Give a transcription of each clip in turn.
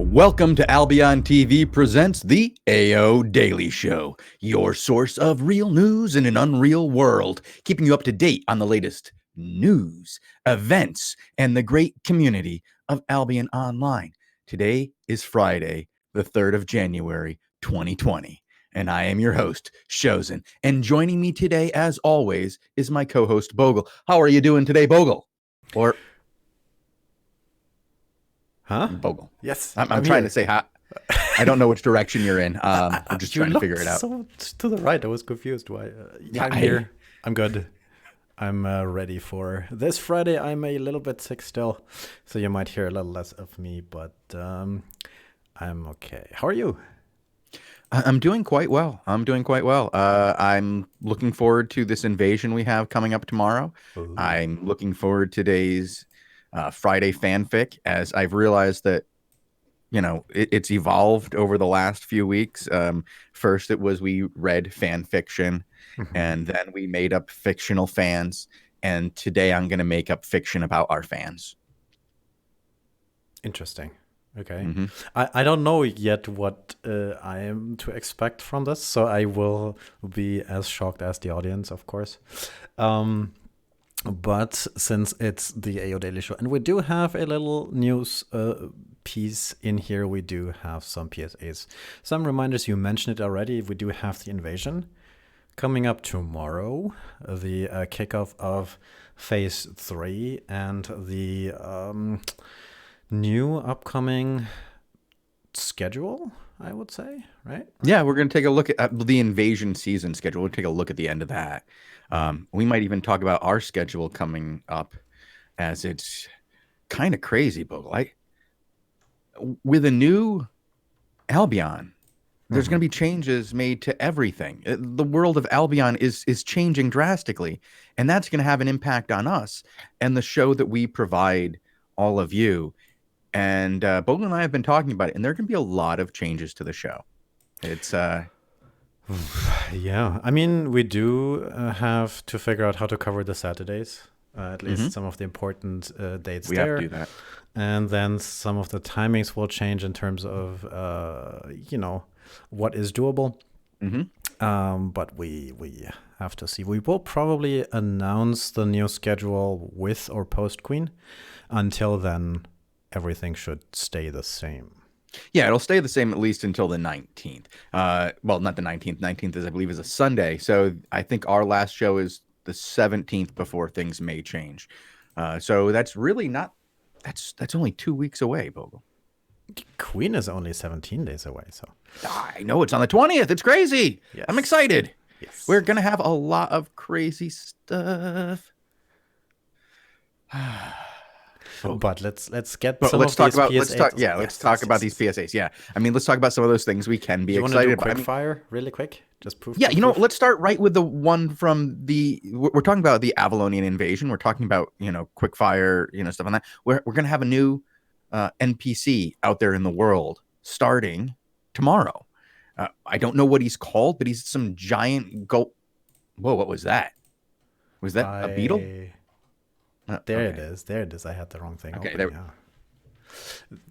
Welcome to Albion TV presents the AO Daily Show, your source of real news in an unreal world, keeping you up to date on the latest news, events, and the great community of Albion Online. Today is Friday, the 3rd of January, 2020, and I am your host, Shozen. And joining me today, as always, is my co-host, Bogul. How are you doing today, Bogul? Or... Huh? Bogul. Yes. I'm trying to say hi. I don't know which direction you're in. I'm just trying to figure it out. So to the right, I was confused. Why? I'm Hey. here. I'm good. I'm ready for this Friday. I'm a little bit sick still, so you might hear a little less of me, but I'm okay. How are you? I'm doing quite well. I'm looking forward to this invasion we have coming up tomorrow. Ooh. I'm looking forward to today's Friday fanfic, as I've realized that, you know, it's evolved over the last few weeks. First, it was we read fan fiction, and then we made up fictional fans. And today I'm going to make up fiction about our fans. Interesting. Okay. I don't know yet what I am to expect from this, so I will be as shocked as the audience, of course. But since it's the AO Daily Show, and we do have a little news piece in here, we do have some PSAs. Some reminders, you mentioned it already, we do have the invasion coming up tomorrow, the kickoff of Phase 3, and the new upcoming schedule, I would say, right? Yeah, we're going to take a look at the invasion season schedule. We'll take a look at the end of that. We might even talk about our schedule coming up, as it's kind of crazy, but with a new Albion, there's going to be changes made to everything. The world of Albion is changing drastically, and that's going to have an impact on us and the show that we provide all of you. And Bogul and I have been talking about it, and there are going to be a lot of changes to the show. It's yeah, I mean, we do have to figure out how to cover the Saturdays, at least some of the important dates we there. have to do that. And then some of the timings will change in terms of, what is doable. But we have to see. We will probably announce the new schedule with or post Queen. Until then, everything should stay the same. Yeah, it'll stay the same at least until the 19th. Well, not the 19th. 19th is, I believe, is a Sunday. So I think our last show is the 17th before things may change. So that's really not. That's only 2 weeks away, Bogul. Queen is only 17 days away. So I know it's on the 20th. It's crazy. Yes. I'm excited. Yes. We're gonna have a lot of crazy stuff. But let's get But some let's of talk these about PSAs. let's talk about these PSAs. Yeah, I mean, let's talk about some of those things we can be You want to excited do about. quick fire really quick? Just proof. Yeah, let's start right with the one from we're talking about the Avalonian invasion. We're talking about, quick fire, stuff on that. We're going to have a new NPC out there in the world starting tomorrow. I don't know what he's called, but he's some giant Whoa, what was that? Was that a beetle? There it is. There it is. I had the wrong thing. Okay, open.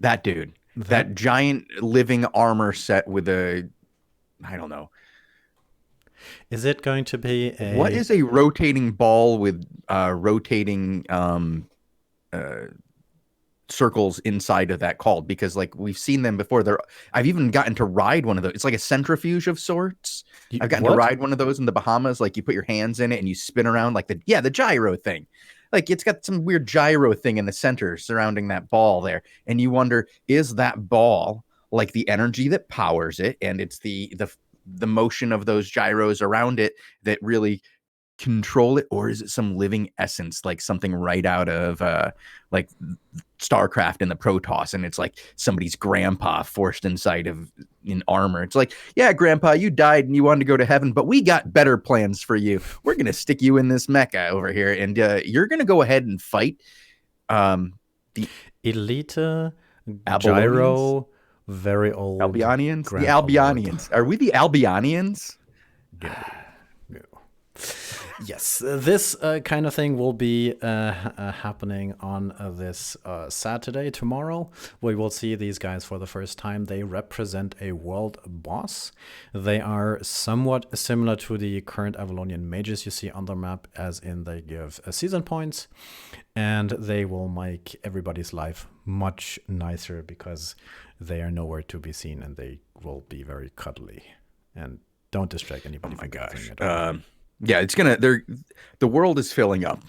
That dude. That giant living armor set with I don't know. Is it going to be What is a rotating ball with rotating circles inside of that called? Because we've seen them before. I've even gotten to ride one of those. It's like a centrifuge of sorts. I've gotten to ride one of those in the Bahamas. Like, you put your hands in it and you spin around like the gyro thing. Like, it's got some weird gyro thing in the center surrounding that ball there. And you wonder, is that ball like the energy that powers it? And it's the motion of those gyros around it that really control it? Or is it some living essence, like something right out of like StarCraft and the Protoss? And it's like somebody's grandpa forced inside of in armor. It's like, yeah, grandpa, you died and you wanted to go to heaven, but we got better plans for you. We're going to stick you in this mecha over here, and you're going to go ahead and fight the Elite Abalonians? Gyro, very old Albionians? The grandpa Albionians. Are we the Albionians? No. Yes, this kind of thing will be happening on this Saturday, tomorrow. We will see these guys for the first time. They represent a world boss. They are somewhat similar to the current Avalonian mages you see on the map, as in they give season points, and they will make everybody's life much nicer because they are nowhere to be seen, and they will be very cuddly. And don't distract anybody. Oh my gosh. Yeah, it's gonna. The world is filling up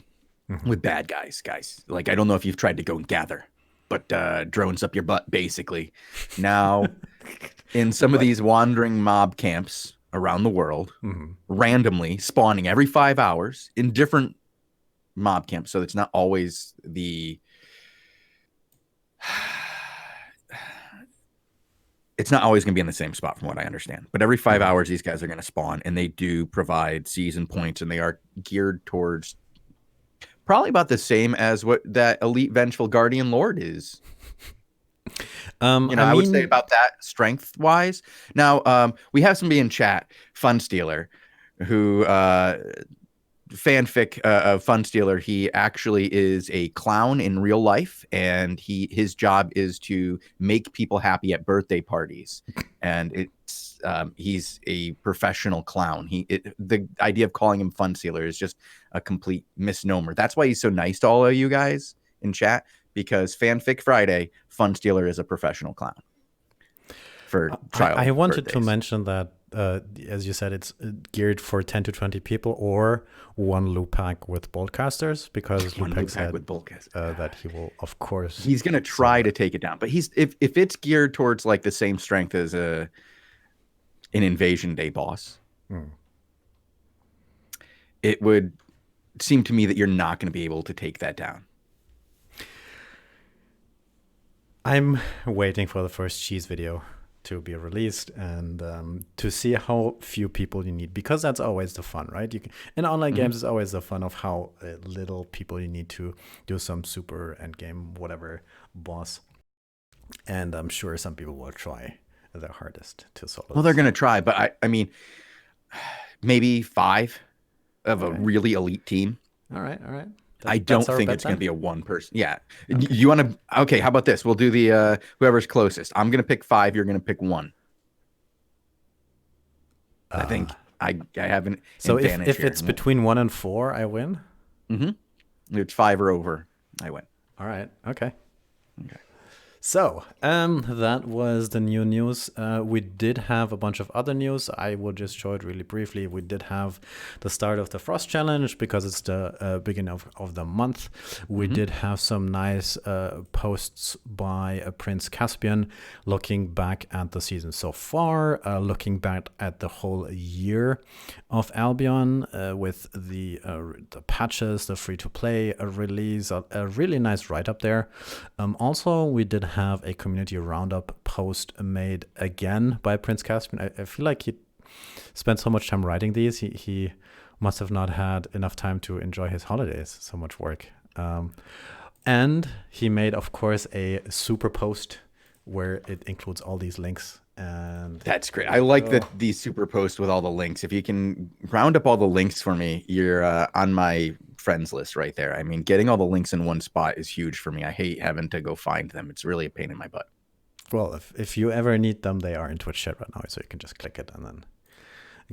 with bad guys. Like, I don't know if you've tried to go and gather, but drones up your butt, basically. Now, in some of these wandering mob camps around the world, randomly spawning every 5 hours in different mob camps. So it's not always the. It's not always going to be in the same spot, from what I understand. But every 5 hours, these guys are going to spawn, and they do provide season points, and they are geared towards probably about the same as what that elite vengeful guardian lord is. I would say about that strength-wise. Now, we have somebody in chat, Funstealer, who fanfic of Funstealer. He actually is a clown in real life, and his job is to make people happy at birthday parties. And it's he's a professional clown. The idea of calling him Funstealer is just a complete misnomer. That's why he's so nice to all of you guys in chat, because Fanfic Friday, Funstealer is a professional clown for child I wanted birthdays. to mention that, as you said, it's geared for 10 to 20 people, or one loot pack with boltcasters, because loot pack said with that he will, of course, he's going to try to take it down. But if it's geared towards like the same strength as an Invasion Day boss, it would seem to me that you're not going to be able to take that down. I'm waiting for the first cheese video to be released, and to see how few people you need, because that's always the fun, right? In online games, it's always the fun of how little people you need to do some super end game whatever boss, and I'm sure some people will try their hardest to solo. Well, they're going to try, but I mean, maybe 5 of a really elite team. All right. I don't think it's going to be a one person. Yeah. Okay. You want to? Okay. How about this? We'll do the whoever's closest. I'm going to pick 5. You're going to pick 1. I think I have an advantage if it's between 1 and 4, I win. It's 5 or over, I win. All right. Okay. So, that was the new news. We did have a bunch of other news. I will just show it really briefly. We did have the start of the Frost Challenge, because it's the beginning of the month. We did have some nice posts by Prince Caspian, looking back at the season so far, looking back at the whole year of Albion, with the patches, the free-to-play release, a really nice write-up there. Also, we did have a community roundup post made again by Prince Caspian. I feel like he spent so much time writing these. He must have not had enough time to enjoy his holidays. So much work. And he made, of course, a super post where it includes all these links. And that's great. I like the super post with all the links. If you can round up all the links for me, you're on my friends list right there. I mean, getting all the links in one spot is huge for me. I hate having to go find them. It's really a pain in my butt. Well, if you ever need them, they are in Twitch chat right now, so you can just click it and then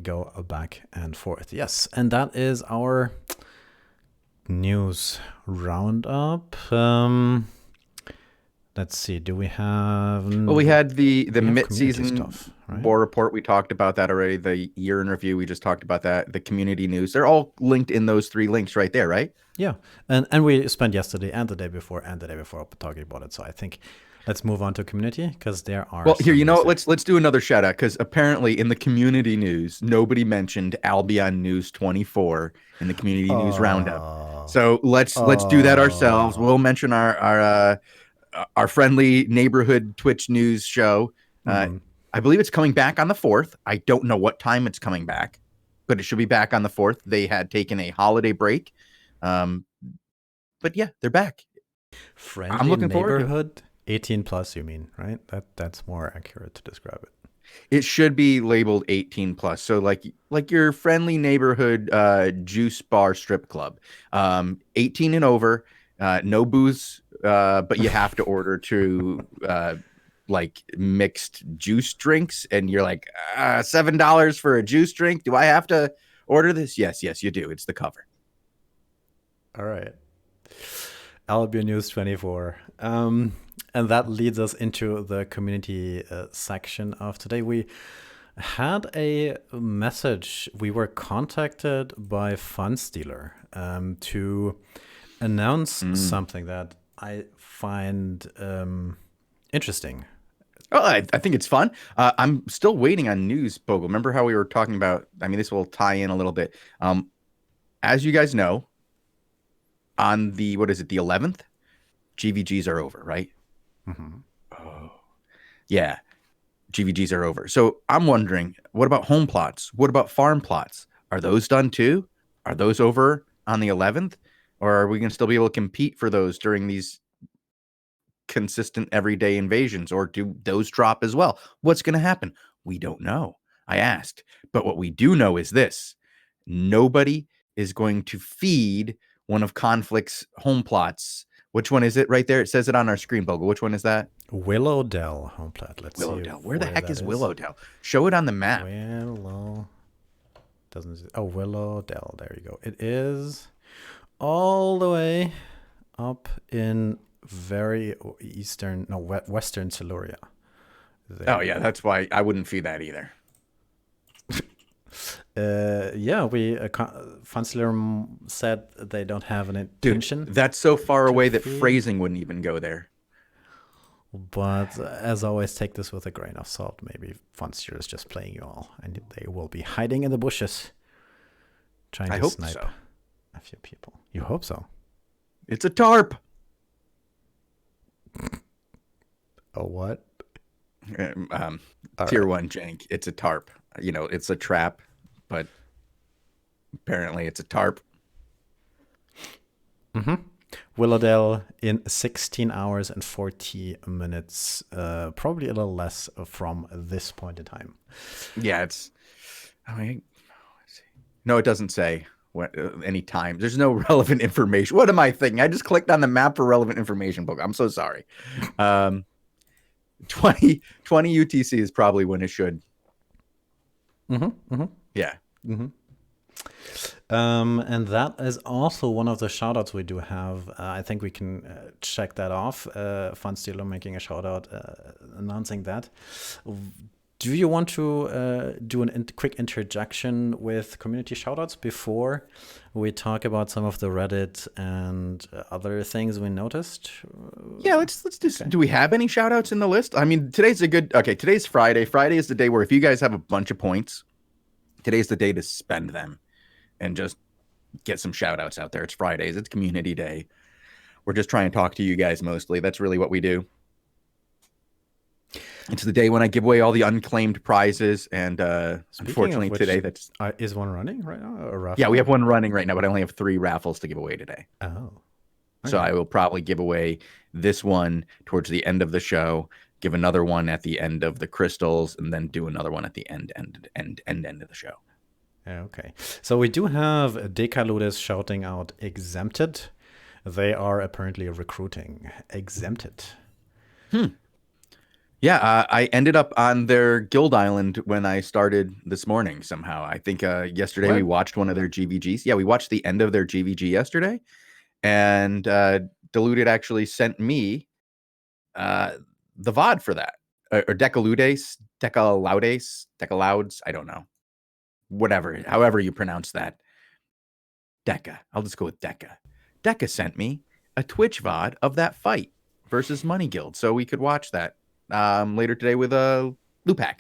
go back and forth. Yes, and that is our news roundup. Let's see. Do we have? Well, we had the mid-season stuff, right? War report. We talked about that already. The year in review. We just talked about that. The community news. They're all linked in those 3 links right there, right? Yeah, and we spent yesterday and the day before talking about it. So I think let's move on to community, because there are. Well, here, you know, let's do another shout out, because apparently in the community news, nobody mentioned Albion News 24 in the community news roundup. So let's do that ourselves. We'll mention our friendly neighborhood Twitch news show. I believe it's coming back on the 4th. I don't know what time it's coming back, but it should be back on the 4th. They had taken a holiday break. But yeah, they're back. Friendly I'm looking neighborhood, 18 plus, you mean, right? That's more accurate to describe it. It should be labeled 18 plus. So like your friendly neighborhood juice bar strip club. 18 and over, no booze, but you have to order to like mixed juice drinks, and you're like, $7 for a juice drink. Do I have to order this? Yes, you do. It's the cover. All right. Albion News 24. And that leads us into the community section of today. We had a message. We were contacted by Funstealer to announce something that I find interesting. Oh, I think it's fun. I'm still waiting on news, Bogle. Remember how we were talking about? I mean, this will tie in a little bit. As you guys know, on the, what is it, the 11th, GVGs are over, right? Mm-hmm. Oh, yeah. GVGs are over. So I'm wondering, what about home plots? What about farm plots? Are those done too? Are those over on the 11th? Or are we going to still be able to compete for those during these consistent everyday invasions? Or do those drop as well? What's going to happen? We don't know. I asked. But what we do know is this. Nobody is going to feed one of Conflict's home plots. Which one is it right there? It says it on our screen, Bogle. Which one is that? Willowdell home plot. Let's see. Willowdell. Where the heck is Willowdell? Show it on the map. Willowdell. There you go. It is all the way up in western Siluria. Oh yeah, that's why I wouldn't feed that either. Funstealer said they don't have an intention. Dude, that's so far away that phrasing wouldn't even go there. But as always, take this with a grain of salt. Maybe Funstealer is just playing you all, and they will be hiding in the bushes, trying to snipe a few people. You hope so. It's a tarp. A what? Tier 1 jank. It's a tarp. You know, it's a trap, but apparently it's a tarp. Mm-hmm. Willowdell in 16 hours and 40 minutes, probably a little less from this point in time. Yeah, it's. I mean, no, it doesn't say any time. There's no relevant information. What am I thinking? I just clicked on the map for relevant information book. I'm so sorry. 20 UTC is probably when it should. Mm-hmm. Mm-hmm. Yeah. Mm-hmm. And that is also one of the shoutouts we do have. I think we can check that off. Funstealer making a shoutout, announcing that. Do you want to do a quick interjection with community shoutouts before we talk about some of the Reddit and other things we noticed? Yeah, let's do. Okay. Do we have any shoutouts in the list? I mean, today's Friday. Friday is the day where if you guys have a bunch of points, today's the day to spend them and just get some shoutouts out there. It's Fridays. It's community day. We're just trying to talk to you guys mostly. That's really what we do. It's the day when I give away all the unclaimed prizes, and unfortunately today that's is one running right now. A raffle? Yeah, we have one running right now, but I only have 3 raffles to give away today. Oh, okay. So I will probably give away this one towards the end of the show, give another one at the end of the crystals, and then do another one at the end of the show. Okay, so we do have Decaludes shouting out exempted. They are apparently recruiting exempted. Yeah, I ended up on their guild island when I started this morning somehow. I think yesterday we watched one of their GVGs. Yeah, we watched the end of their GVG yesterday. And Deluded actually sent me the VOD for that. Or Decaludes, I don't know. Whatever, however you pronounce that. Deca. I'll just go with Deca. Deca sent me a Twitch VOD of that fight versus Money Guild. So we could watch that later today with Lupac.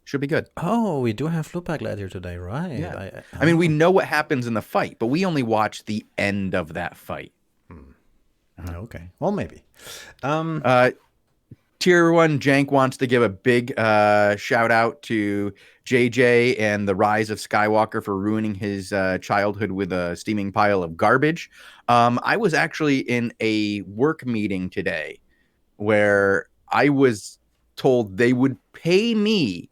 Should be good. Oh, we do have Lupac later today, right? Yeah. I mean, we know what happens in the fight, but we only watch the end of that fight. Okay. Well, maybe. Tier 1 Jank wants to give a big shout out to JJ and the Rise of Skywalker for ruining his childhood with a steaming pile of garbage. I was actually in a work meeting today where I was told they would pay me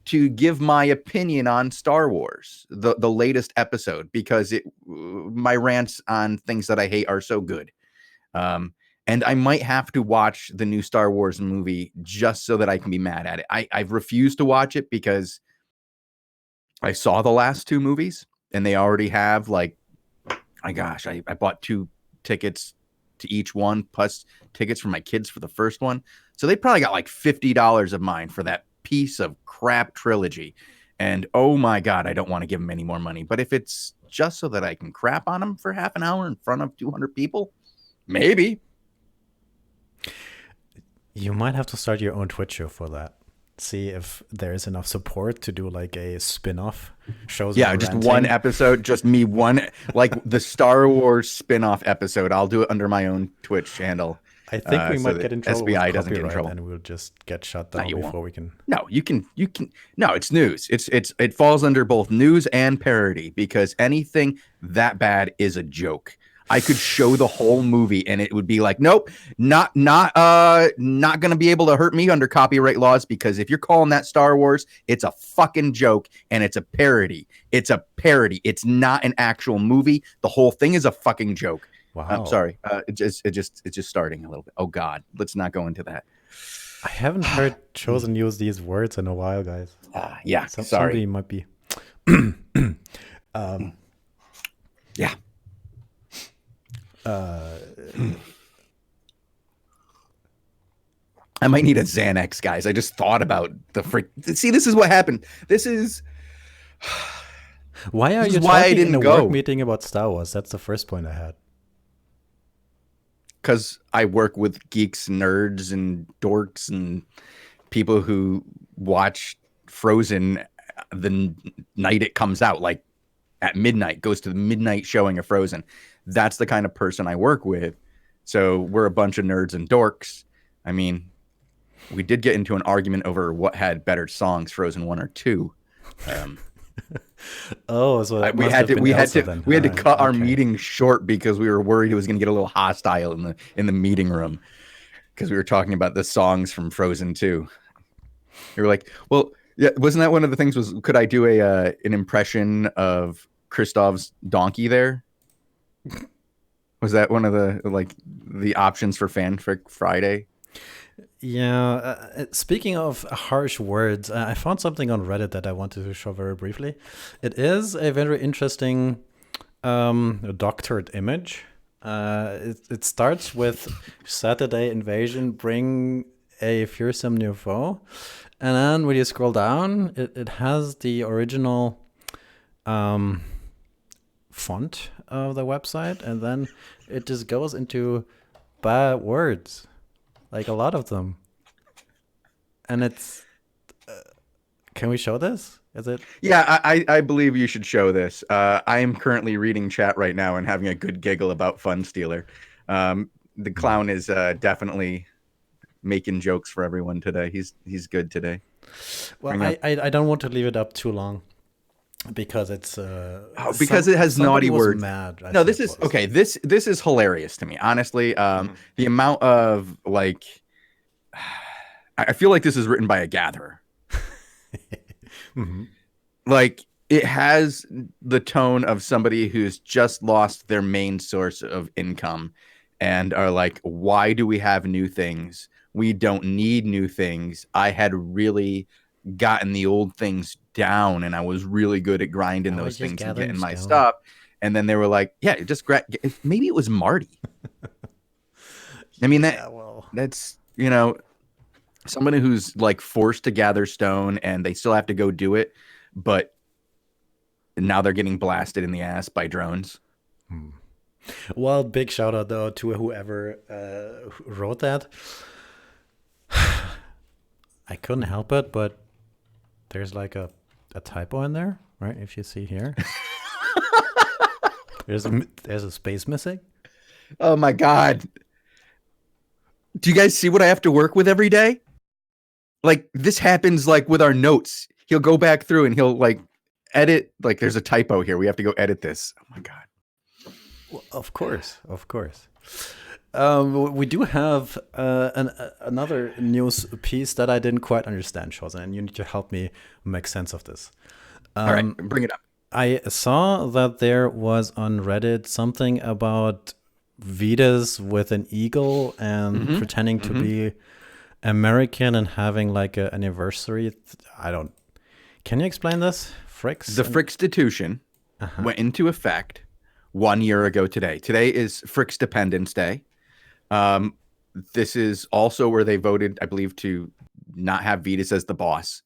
to give my opinion on Star Wars, the latest episode, because my rants on things that I hate are so good. And I might have to watch the new Star Wars movie just so that I can be mad at it. I've refused to watch it because I saw the last 2 movies and they already have like, my gosh, I bought 2 tickets to each one plus tickets for my kids for the first one. So they probably got like $50 of mine for that piece of crap trilogy. And oh my God, I don't want to give them any more money. But if it's just so that I can crap on them for half an hour in front of 200 people, maybe. You might have to start your own Twitch show for that. See if there is enough support to do like a spin-off shows. Yeah, just ranting. One episode, just me one, like the Star Wars spin-off episode. I'll do it under my own Twitch handle. I think we might get in trouble. SBI doesn't get in trouble, and we'll just get shut down before we can. No, you can. No, it's news. It falls under both news and parody because anything that bad is a joke. I could show the whole movie and it would be like, nope, not going to be able to hurt me under copyright laws because if you're calling that Star Wars, it's a fucking joke and it's a parody. It's a parody. It's not an actual movie. The whole thing is a fucking joke. Wow. I'm sorry. It's just starting a little bit. Oh God, let's not go into that. I haven't heard Shozen use these words in a while, guys. Yeah, sorry. Somebody might be. Yeah. I might need a Xanax, guys. I just thought about the freak. See, this is what happened. This is why are you talking in a work meeting about Star Wars? That's the first point I had. Because I work with geeks, nerds, and dorks, and people who watch Frozen the night it comes out, like at midnight, goes to the midnight showing of Frozen. That's the kind of person I work with. So we're a bunch of nerds and dorks. I mean, we did get into an argument over what had better songs, Frozen 1 or 2. So we had to cut our meeting short because we were worried it was going to get a little hostile in the meeting room because we were talking about the songs from Frozen 2. We were like, well, yeah, wasn't that one of the things? Was could I do an impression of Kristoff's donkey there? Was that one of the options for Fanfic Friday? Yeah. Speaking of harsh words, I found something on Reddit that I wanted to show very briefly. It is a very interesting doctored image. It starts with Saturday invasion, bring a fearsome new foe. And then when you scroll down, it has the original font of the website, and then it just goes into bad words, like a lot of them. And it's can we show this? Is it? Yeah, I believe you should show this. I am currently reading chat right now and having a good giggle about Fun Stealer. The clown is definitely making jokes for everyone today. He's good today. Well, I don't want to leave it up too long. Because it's because it has naughty words. Mad, no, this is okay. This is hilarious to me, honestly. The amount of like, I feel like this is written by a gatherer. Like it has the tone of somebody who's just lost their main source of income, and are like, "Why do we have new things? We don't need new things. I had really gotten the old things down and I was really good at grinding those things and getting my stuff." And then they were like, yeah, just maybe it was Marty. I mean, that's, somebody who's like forced to gather stone and they still have to go do it. But now they're getting blasted in the ass by drones. Well, big shout out though to whoever wrote that. I couldn't help it, but there's like a typo in there, right? If you see here, there's a space missing. Oh my God! Do you guys see what I have to work with every day? Like this happens like with our notes. He'll go back through and he'll like edit. Like there's a typo here. We have to go edit this. Oh my God! Well, of course. We do have another news piece that I didn't quite understand, Shozen, and you need to help me make sense of this. All right, bring it up. I saw that there was on Reddit something about Vitas with an eagle and pretending to be American and having like an anniversary. Can you explain this? Fricks? The Frickstitution went into effect 1 year ago today. Today is Frick's Dependence Day. This is also where they voted, I believe, to not have Vitas as the boss,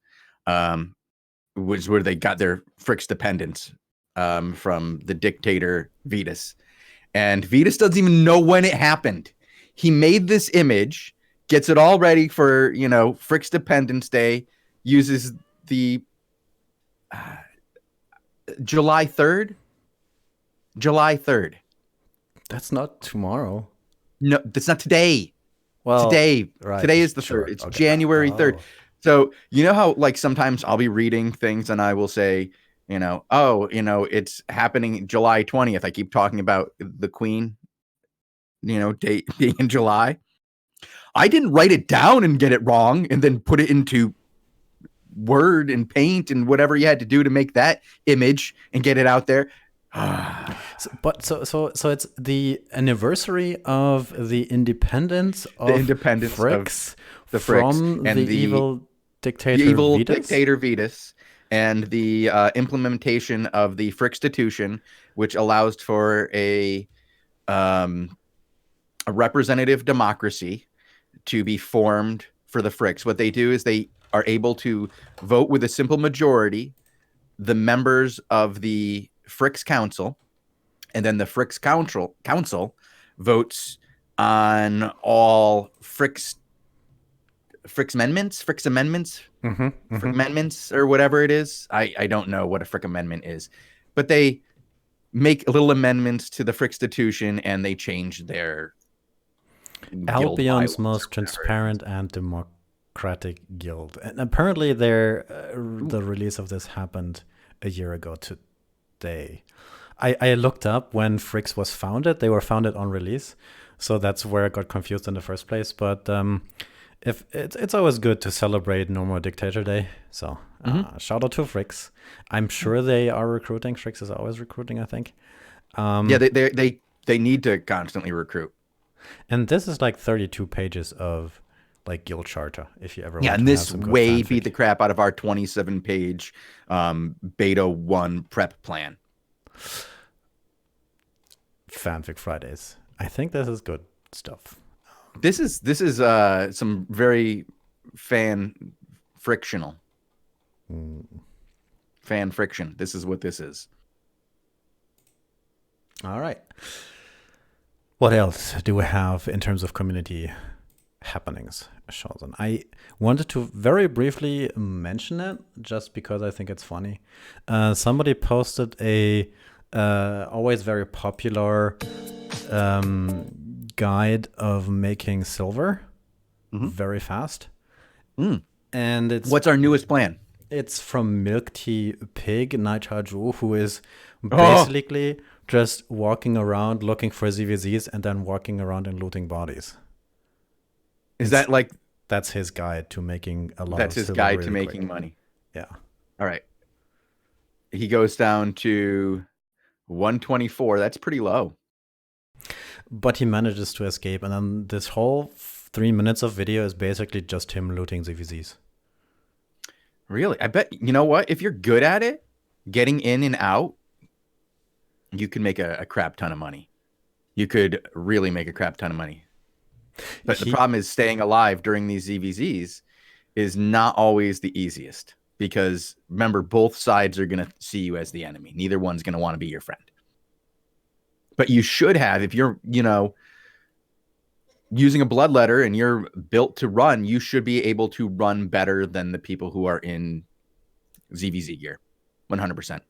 which is where they got their Frick's dependence from the dictator Vitas. And Vitas doesn't even know when it happened. He made this image, gets it all ready for, Frick's Dependence Day, uses the July 3rd. July 3rd. That's not tomorrow. No, that's not today. Well, today. Right. Today is the 3rd. It's okay. January 3rd. So you know how like sometimes I'll be reading things and I will say, it's happening July 20th. I keep talking about the Queen, date being in July. I didn't write it down and get it wrong and then put it into Word and Paint and whatever you had to do to make that image and get it out there. So it's the anniversary of the independence of Fricks from the evil dictator Vitas, and the implementation of the Frickstitution, which allows for a representative democracy to be formed for the Fricks. What they do is they are able to vote with a simple majority the members of the Fricks Council, and then the Fricks Council votes on all Fricks amendments, amendments, or whatever it is. I don't know what a Frick amendment is, but they make little amendments to the Frickstitution and they change their Albion's most transparent and democratic guild. And apparently the release of this happened a year ago today. I looked up when Fricks was founded. They were founded on release, so that's where I got confused in the first place. But if it's always good to celebrate No More Dictator Day. So shout out to Fricks. I'm sure they are recruiting. Fricks is always recruiting, I think. They need to constantly recruit. And this is like 32 pages of like guild charter, if you ever want and this way beat the crap out of our 27-page beta 1 prep plan. Fanfic Fridays. I think this is good stuff. This is some very fan friction. Fan friction. This is what this is. All right. What else do we have in terms of community happenings, Shozen? I wanted to very briefly mention it just because I think it's funny. Somebody posted a always very popular guide of making silver very fast. And what's our newest plan? It's from Milk Tea Pig Naitaju, who is basically just walking around looking for ZVZs and then walking around and looting bodies. That's his guide to making a lot of silver. That's his guide to making money. Yeah. All right. He goes down to 124. That's pretty low. But he manages to escape. And then this whole 3 minutes of video is basically just him looting ZVZs. Really? I bet, you know what? If you're good at it, getting in and out, you can make a crap ton of money. You could really make a crap ton of money. But the problem is staying alive during these ZVZs is not always the easiest. Because remember, both sides are going to see you as the enemy. Neither one's going to want to be your friend. But you should have, if you're, using a bloodletter and you're built to run, you should be able to run better than the people who are in ZVZ gear. 100%.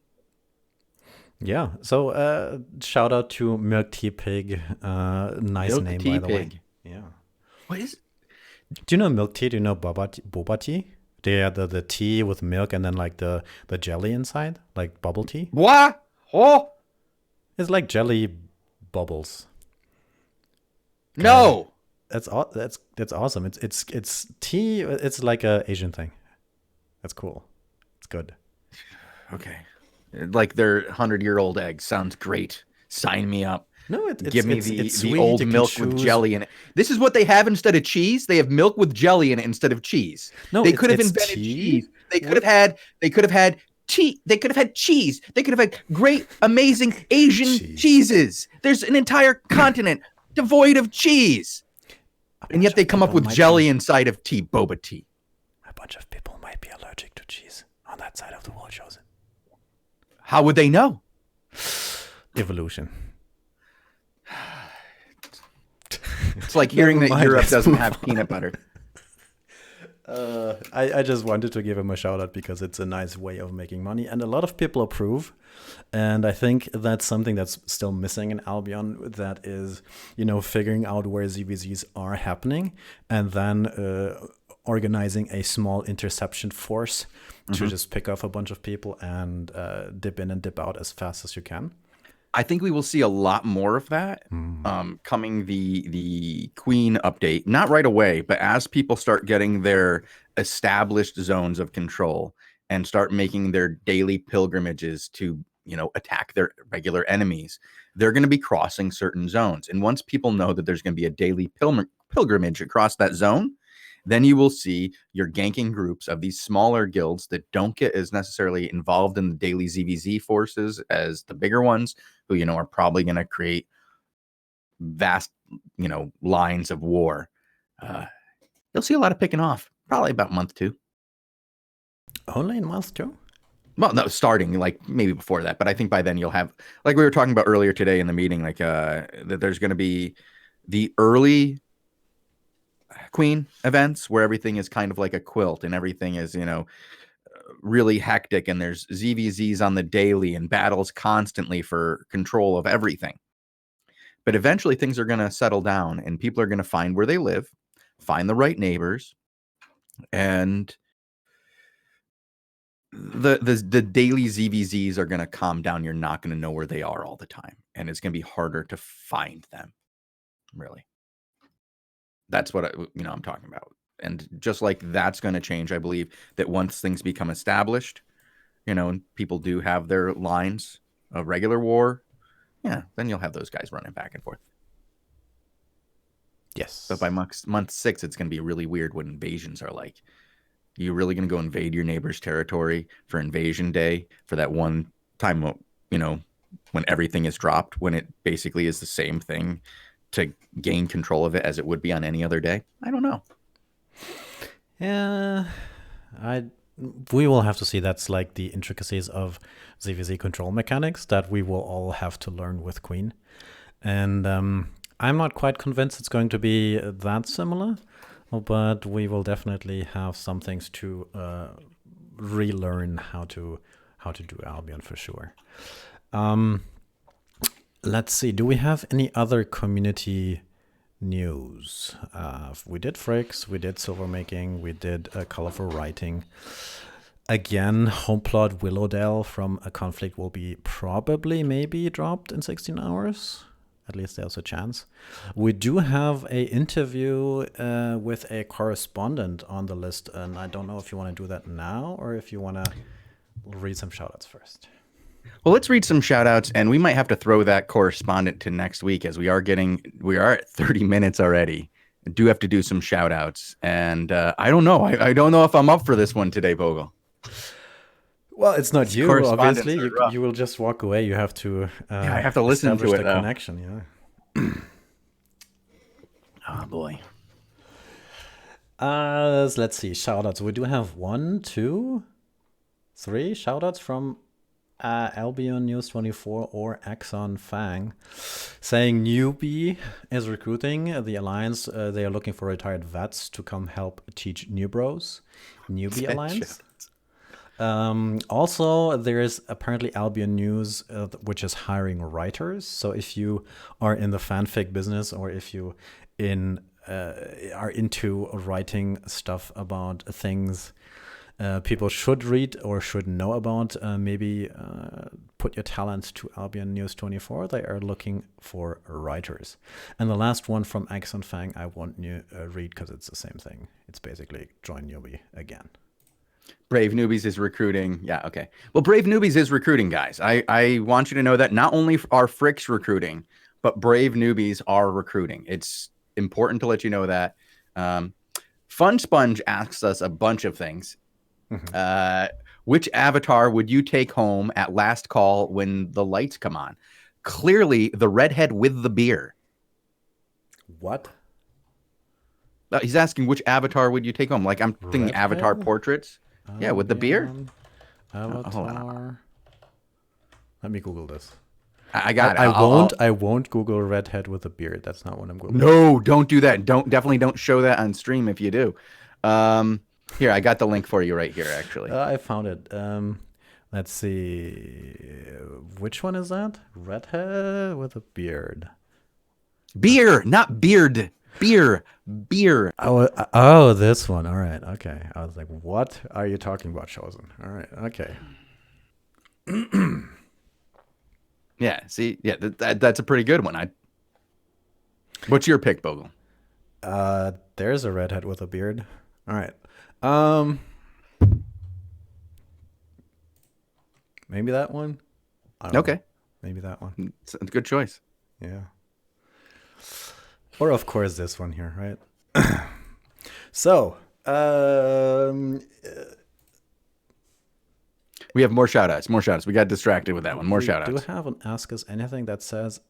Yeah. So shout out to Milk Tea Pig. Nice Milk name, by the way. Yeah. What is? Do you know milk tea? Do you know boba tea? They are the tea with milk and then like the jelly inside, like bubble tea. What? Oh, it's like jelly bubbles. No. That's awesome. It's tea. It's like a Asian thing. That's cool. It's good. Okay. Like their 100-year-old eggs. Sounds great. Sign me up. No, Give me the sweet. old You can milk with choose. jelly in it. This is what they have instead of cheese. They have milk with jelly in it instead of cheese. No, they could have it's invented tea. cheese. They could have had tea. They could have had cheese. They could have had great, amazing Asian cheeses. There's an entire continent devoid of cheese. And yet they come up with jelly inside of tea, boba tea. A bunch of people might be allergic to cheese on that side of the world, Shozen. How would they know? Evolution. It's like hearing that Europe doesn't have peanut butter. I just wanted to give him a shout out because it's a nice way of making money, and a lot of people approve. And I think that's something that's still missing in Albion. That is, figuring out where ZVZs are happening, and then organizing a small interception force to just pick off a bunch of people and dip in and dip out as fast as you can. I think we will see a lot more of that coming the Queen update. Not right away, but as people start getting their established zones of control and start making their daily pilgrimages to, attack their regular enemies, they're going to be crossing certain zones. And once people know that there's going to be a daily pilgrimage across that zone, then you will see your ganking groups of these smaller guilds that don't get as necessarily involved in the daily ZVZ forces as the bigger ones, who, are probably going to create vast, lines of war. You'll see a lot of picking off, probably about month 2. Only in month 2? Well, no, starting like maybe before that, but I think by then you'll have, like we were talking about earlier today in the meeting, like that there's going to be the early Queen events where everything is kind of like a quilt and everything is, really hectic, and there's ZVZs on the daily and battles constantly for control of everything. But eventually things are going to settle down and people are going to find where they live, find the right neighbors, and the daily ZVZs are going to calm down. You're not going to know where they are all the time, and it's going to be harder to find them, really. That's what I'm talking about. And just like that's going to change, I believe that once things become established, and people do have their lines of regular war, then you'll have those guys running back and forth. Yes. But by month 6, it's going to be really weird what invasions are like. You're really going to go invade your neighbor's territory for invasion day for that one time, when everything is dropped, when it basically is the same thing to gain control of it as it would be on any other day. I don't know. Yeah, we will have to see. That's like the intricacies of ZVZ control mechanics that we will all have to learn with Queen. And I'm not quite convinced it's going to be that similar, but we will definitely have some things to relearn how to do Albion for sure. Let's see. Do we have any other community news? We did Fricks, we did silver making, we did colorful writing. Again, Homeplot Willowdale from a conflict will be maybe dropped in 16 hours. At least there's a chance. We do have a interview with a correspondent on the list, and I don't know if you want to do that now or if you want to read some shoutouts first. Well, let's read some shout outs, and we might have to throw that correspondent to next week as we are at 30 minutes already. I do have to do some shout outs, and I don't know. I don't know if I'm up for this one today, Bogul. Well, it's not you, obviously. You will just walk away. You have to I have to listen to it, the connection, Oh, boy. Let's see. Shout outs. We do have 1, 2, 3 shout outs from Albion News 24 or Axon Fang saying Newbie is recruiting the Alliance. They are looking for retired vets to come help teach new bros. Newbie Alliance. Also, there is apparently Albion News, which is hiring writers. So if you are in the fanfic business, or if you are into writing stuff about things people should read or should know about. Maybe put your talents to Albion News 24. They are looking for writers. And the last one from Axon Fang, I won't read because it's the same thing. It's basically join newbie again. Brave Newbies is recruiting. Yeah, okay. Well, Brave Newbies is recruiting, guys. I want you to know that not only are Fricks recruiting, but Brave Newbies are recruiting. It's important to let you know that. Fun Sponge asks us a bunch of things. Which avatar would you take home at last call when the lights come on? Clearly, the redhead with the beer. What? He's asking which avatar would you take home? Like I'm thinking Redhead? avatar portraits. Yeah, with the beer. Avatar. Let me Google this. I got it. I won't Google redhead with a beard. That's not what I'm Googling. No, don't do that. Definitely don't show that on stream if you do. Here, I got the link for you right here, actually. I found it. Let's see. Which one is that? Redhead with a Beer, not beard. Beer. Oh, this one. All right. Okay. I was like, what are you talking about, Shozen? All right. Okay. Yeah. See. Yeah. That's a pretty good one. What's your pick, Bogul? There's a redhead with a beard. All right. Maybe that one. Okay. Know. Maybe that one. It's a good choice. Yeah. Or of course this one here, right? So, we have more shout-outs. We got distracted with that one. More shout-outs. Do have an Ask Us Anything that says,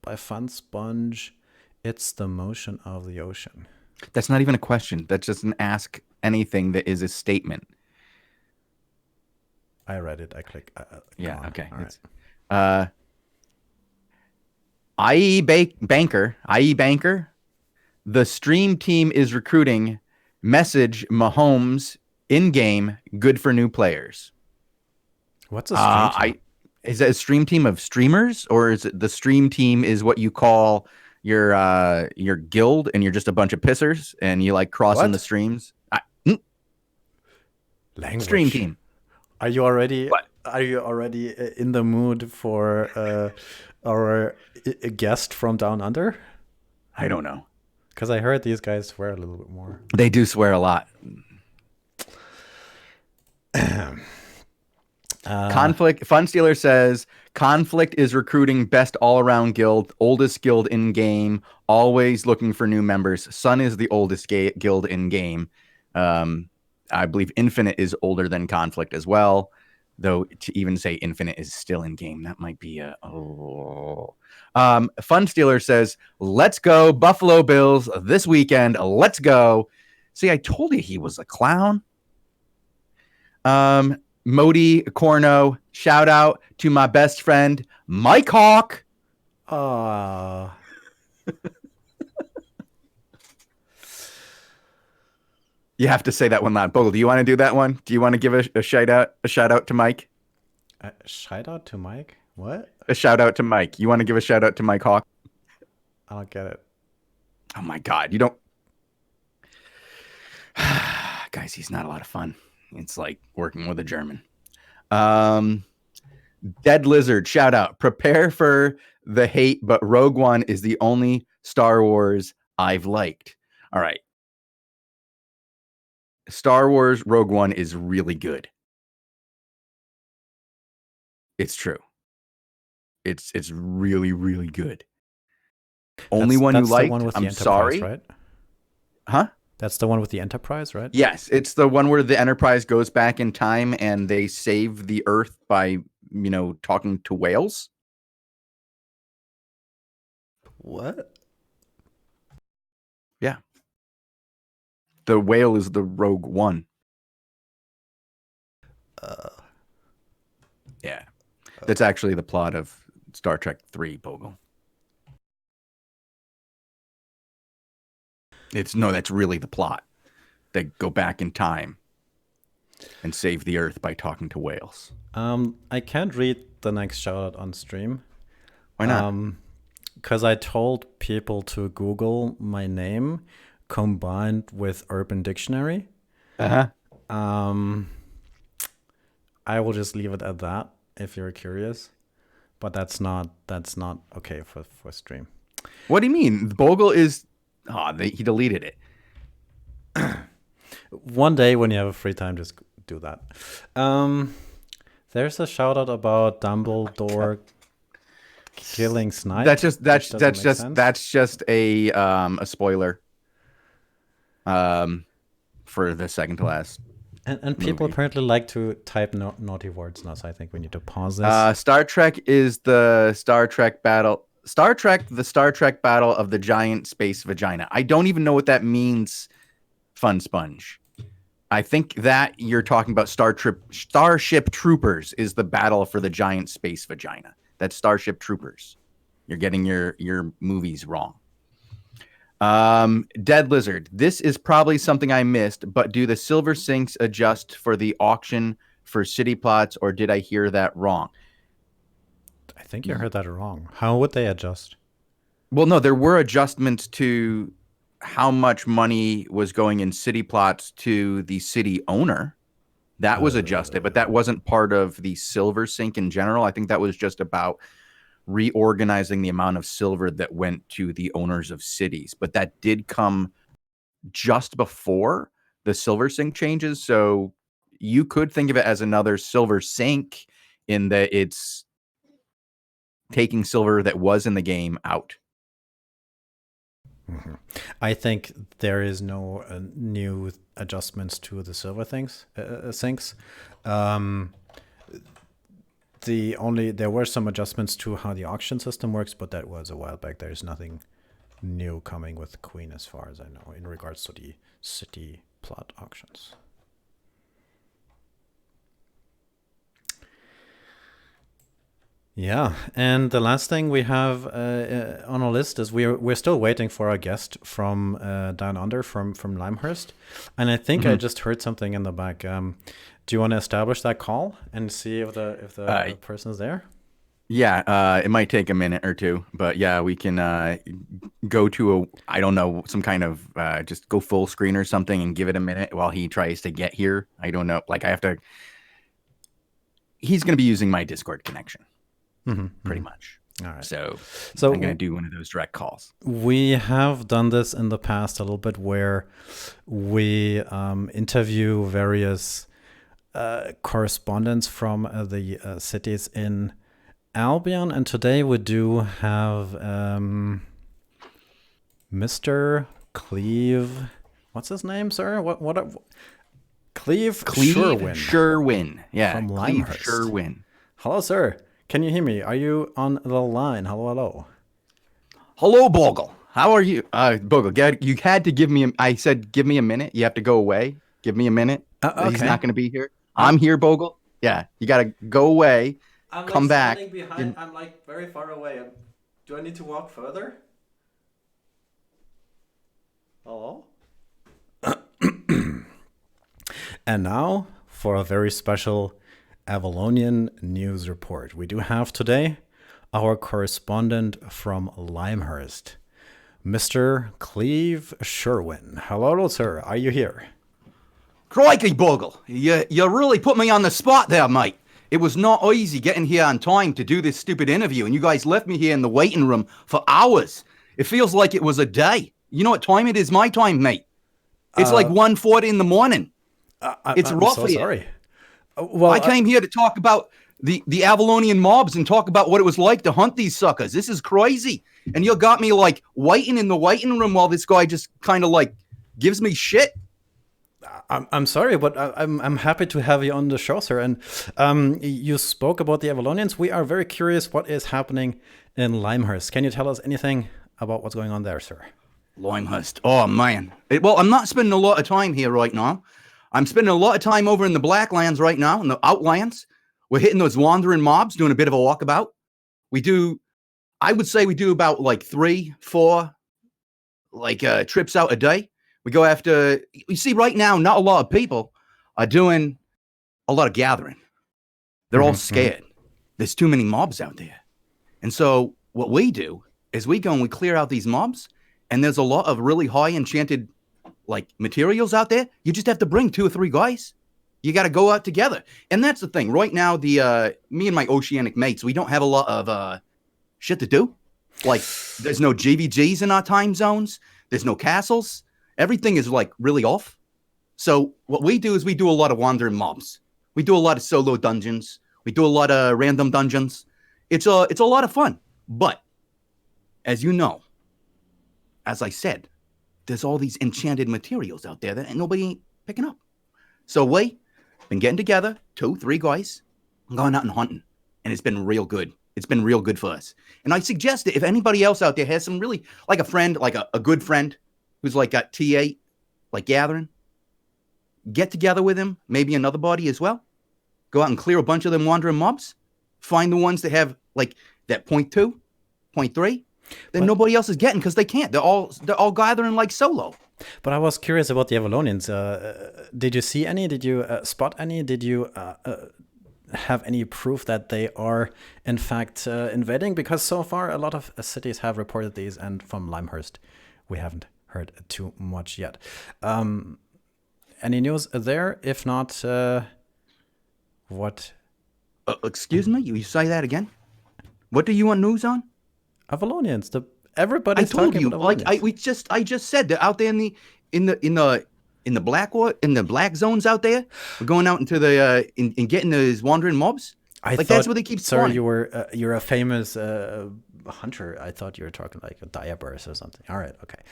by Fun Sponge, it's the motion of the ocean. That's not even a question. That's just an Ask Anything that is a statement. I read it. I click. Yeah, okay. All right. IE Banker, the stream team is recruiting. Message Mahomes in-game, good for new players. What's a stream team? Is that a stream team of streamers, or is it the stream team is what you call your guild and you're just a bunch of pissers and you like crossing the streams? Language. Stream team. Are you already in the mood for our guest from Down Under? I don't know. Because I heard these guys swear a little bit more. They do swear a lot. Conflict. Funstealer says Conflict is recruiting best all-around guild, oldest guild in game, always looking for new members. Sun is the oldest guild in game. I believe Infinite is older than Conflict as well. Though to even say Infinite is still in game, that might be a Funstealer says, "Let's go Buffalo Bills this weekend. Let's go." See, I told you he was a clown. Modi Corno, shout out to my best friend Mike Hawk. You have to say that one loud. Bogul, do you want to do that one? Do you want to give a shout out to Mike? A shout out to Mike? What? A shout out to Mike. You want to give a shout out to Mike Hawk? I don't get it. Oh my God. You don't. Guys, he's not a lot of fun. It's like working with a German. Dead Lizard, shout out. Prepare for the hate, but Rogue One is the only Star Wars I've liked. All right. Star Wars Rogue One is really good. It's true. It's really, really good. Only one you liked, I'm sorry. Right? Huh? That's the one with the Enterprise, right? Yes, it's the one where the Enterprise goes back in time and they save the Earth by, talking to whales. What? Yeah. The whale is the Rogue One. Yeah. That's actually the plot of Star Trek 3, Bogul. That's really the plot. They go back in time and save the Earth by talking to whales. I can't read the next shout out on stream. Why not? Because I told people to Google my name combined with Urban Dictionary. Uh-huh. I will just leave it at that if you're curious. But that's not okay for stream. What do you mean? Bogul is... he deleted it. One day when you have a free time, just do that. There's a shout out about Dumbledore killing Snape. That's just a spoiler. For the second to last. And people apparently like to type naughty words now, so I think we need to pause this. Star Trek is the Star Trek battle. Star Trek, the Star Trek battle of the giant space vagina. I don't even know what that means, Fun Sponge. I think that you're talking about Starship Troopers is the battle for the giant space vagina. That's Starship Troopers. You're getting your movies wrong. Dead Lizard. This is probably something I missed, but do the silver sinks adjust for the auction for city plots, or did I hear that wrong? I think you heard that wrong. How would they adjust? Well, no, there were adjustments to how much money was going in city plots to the city owner. That was adjusted, but that wasn't part of the silver sink in general. I think that was just about reorganizing the amount of silver that went to the owners of cities. But that did come just before the silver sink changes. So you could think of it as another silver sink in that it's taking silver that was in the game out. Mm-hmm. I think there is no new adjustments to the silver sinks. There were some adjustments to how the auction system works, but that was a while back. There's nothing new coming with Queen, as far as I know, in regards to the city plot auctions. Yeah, and the last thing we have on our list is we're still waiting for our guest from down under from Limehurst, and I think I just heard something in the back. Do you want to establish that call and see if the person is there? Yeah, it might take a minute or two, but yeah, we can go to some kind of just go full screen or something and give it a minute while he tries to get here. I don't know, he's going to be using my Discord connection. Pretty much. All right. So I'm going to do one of those direct calls. We have done this in the past a little bit, where we interview various correspondents from the cities in Albion, and today we do have Mr. Cleve. What's his name, sir? Cleve Sherwin. Yeah, from Cleve Limehurst. Sherwin. Hello, sir. Can you hear me? Are you on the line? Hello. Hello, Bogul. How are you? Bogul, you had to give me I said give me a minute. You have to go away. Give me a minute. Okay. He's not going to be here. I'm here, Bogul. Yeah, you got to go away. Come back. I'm like very far away. Do I need to walk further? Hello? And now for a very special Avalonian news report. We do have today our correspondent from Limehurst, Mr. Cleve Sherwin. Hello, sir. Are you here? Crikey, Bogul. You really put me on the spot there, mate. It was not easy getting here on time to do this stupid interview, and you guys left me here in the waiting room for hours. It feels like it was a day. You know what time it is? My time, mate. It's like 1:40 in the morning. It's rough here. Sorry. Well, I came here to talk about the Avalonian mobs and talk about what it was like to hunt these suckers. This is crazy. And you got me like waiting in the waiting room while this guy just kind of like gives me shit. I'm sorry, but I'm happy to have you on the show, sir. And you spoke about the Avalonians. We are very curious what is happening in Limehurst. Can you tell us anything about what's going on there, sir? Limehurst. Oh, man. Well, I'm not spending a lot of time here right now. I'm spending a lot of time over in the Blacklands right now, in the Outlands. We're hitting those wandering mobs, doing a bit of a walkabout. I would say we do about like 3-4 trips out a day. We go after, you see right now, not a lot of people are doing a lot of gathering. They're all scared. There's too many mobs out there. And so what we do is we go and we clear out these mobs, and there's a lot of really high enchanted like materials out there, you just have to bring 2 or 3 guys. You got to go out together. And that's the thing. Right now, me and my oceanic mates, we don't have a lot of shit to do. Like, there's no GVGs in our time zones. There's no castles. Everything is, like, really off. So what we do is we do a lot of wandering mobs. We do a lot of solo dungeons. We do a lot of random dungeons. It's a lot of fun. But, as you know, as I said, there's all these enchanted materials out there that nobody ain't picking up. So we been getting together, 2, 3 guys, and going out and hunting. And it's been real good. It's been real good for us. And I suggest that if anybody else out there has some really, like a friend, like a good friend who's like got T8, like gathering, get together with him, maybe another body as well. Go out and clear a bunch of them wandering mobs. Find the ones that have like that 0.2, 0.3. Then nobody else is getting because they can't. They're all gathering like solo. But I was curious about the Avalonians. Did you see any? Did you spot any? Did you have any proof that they are, in fact, invading? Because so far, a lot of cities have reported these, and from Limehurst, we haven't heard too much yet. Any news there? If not, what? Excuse me? You say that again? What do you want news on? Avalonians. Everybody's talking about Avalonians. I just said they're out there in the black zones out there. We're going out into the and getting those wandering mobs. That's what they keep spawning. Sir, you're a famous hunter. I thought you were talking like a diabers or something. All right, okay.